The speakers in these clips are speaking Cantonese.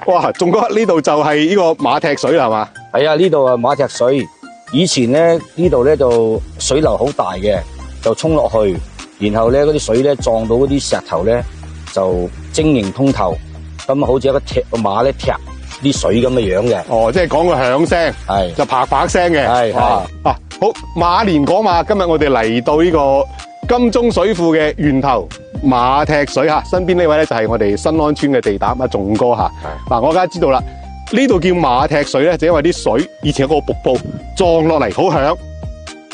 哇，仲哥呢度就係呢個馬踢水啦，係嘛？係啊，呢度啊馬踢水。以前咧呢度咧就水流好大嘅，就沖落去，然後咧嗰啲水咧撞到嗰啲石頭咧就晶瑩通透，咁好似一個馬咧踢啲水咁嘅樣嘅。哦，即係講個響聲，係就啪啪聲嘅。係啊，好馬連講馬，今日我哋嚟到呢個金鐘水庫嘅源頭馬踢水吓，身邊呢位咧就係我哋新安村嘅地膽阿仲哥吓。嗱，我而家知道啦，呢度叫馬踢水咧，就因為啲水以前有個瀑布撞落嚟好響。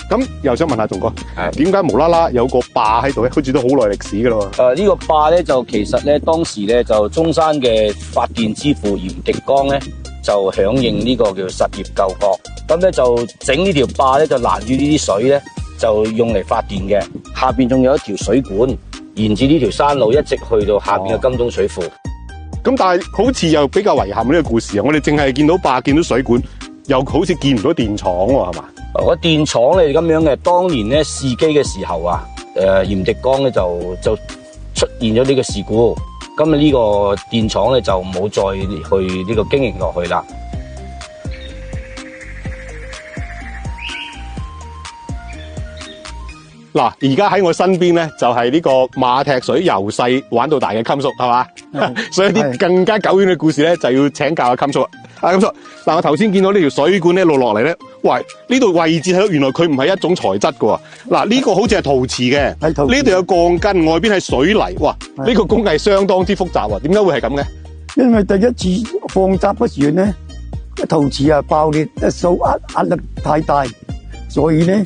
咁又想問下仲哥，點解無啦啦有個壩喺度咧？好似都好耐歷史噶咯。呢個壩咧就其實咧當時咧就中山嘅發電之父嚴迪剛咧就響應呢個叫實業救國，咁咧就整呢條壩咧就攔住呢啲水咧就用嚟發電嘅。下邊仲有一條水管沿住呢條山路一直去到下邊嘅金鐘水庫。咁但係好似又比較遺憾呢個故事啊！我哋淨係見到壩，見到水管，又好似見唔到電廠喎，係嘛？個電廠咧咁樣嘅，當年咧試機嘅時候啊，嚴迪剛咧就出現咗呢個事故，咁啊呢個電廠咧就冇再去呢個經營落去啦。嗱，而家喺我身邊咧就係呢個馬踢水由細玩到大嘅襟叔，係嘛？所以啲更加久遠嘅故事咧就要請教阿襟叔啦。阿襟叔，嗱我頭先見到呢條水管一路落嚟咧，喂，呢度位置睇到原來佢唔係一種材質噶喎。嗱，呢個好似係陶瓷嘅，呢度有鋼筋，外邊係水泥，哇！呢個工藝相當之複雜喎。點解會係咁嘅？因為第一次放閘嗰時咧，陶瓷啊爆裂，受壓力太大，所以咧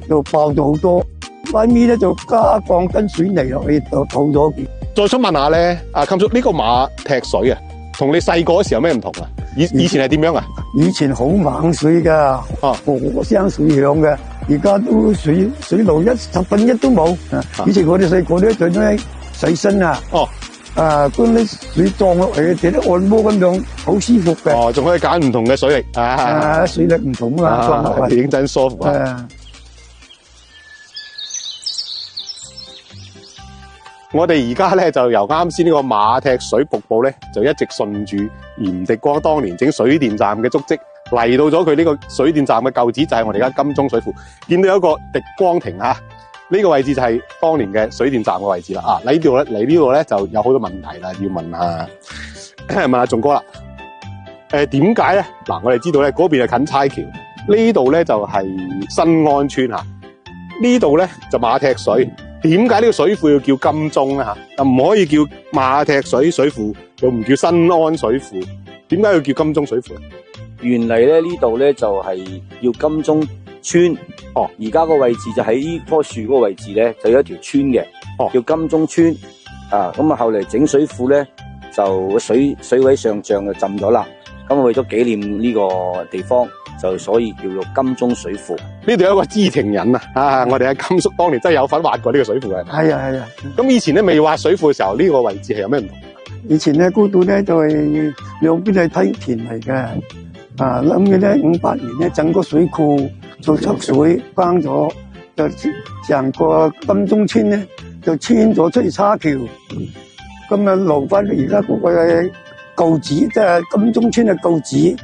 就爆咗好多。後尾咧就加鋼筋水泥落去，就套咗。再想問下咧，阿襟叔，呢個馬踢水啊，同你細個嗰時有咩唔同啊？以前係點樣啊？以前好猛水噶，火聲水響嘅，而家都水流1/10都冇。以前我哋細個咧就咧洗身啊，嗰啲水撞落嚟，做啲按摩咁樣，好舒服嘅。哦，仲可以揀唔同嘅水力水力唔同啊，撞落嚟認真舒服啊！我哋而家咧就由啱先呢個馬踢水瀑布咧，就一直順住嚴迪剛當年整水電站嘅足跡嚟到咗佢呢個水電站嘅舊址，就係我哋而家金鐘水庫。見到有一個滴光亭吓，呢個位置就係當年嘅水電站嘅位置啦。嚟呢度咧就有好多問題啦，要問下仲哥啦。點解咧？嗱，我哋知道咧嗰邊係近差橋，呢度咧就係新安村吓，呢度咧就馬踢水。點解呢個水庫要叫金鐘咧吓？又唔可以叫馬踢水水庫，又唔叫新安水庫？點解要叫金鐘水庫咧？原嚟咧呢度咧就係叫金鐘村。而家個位置就喺呢棵樹嗰個位置咧，就有一條村嘅，叫金鐘村。咁啊後嚟整水庫咧，就水位上漲就浸咗啦。咁為咗紀念呢個地方，就所以叫做金鐘水庫。呢度有一個知情人啊！我哋阿襟叔當年真係有份挖過呢個水庫嘅。係啊。咁以前咧未挖水庫嘅時候，呢個位置係有咩唔同？以前咧嗰度咧就係兩邊係梯田嚟嘅。諗嘅咧58年咧整個水庫做出水關咗，就成個金鐘村咧就遷咗出去叉橋，咁啊留翻而家嗰個舊址，即係金鐘村嘅舊址。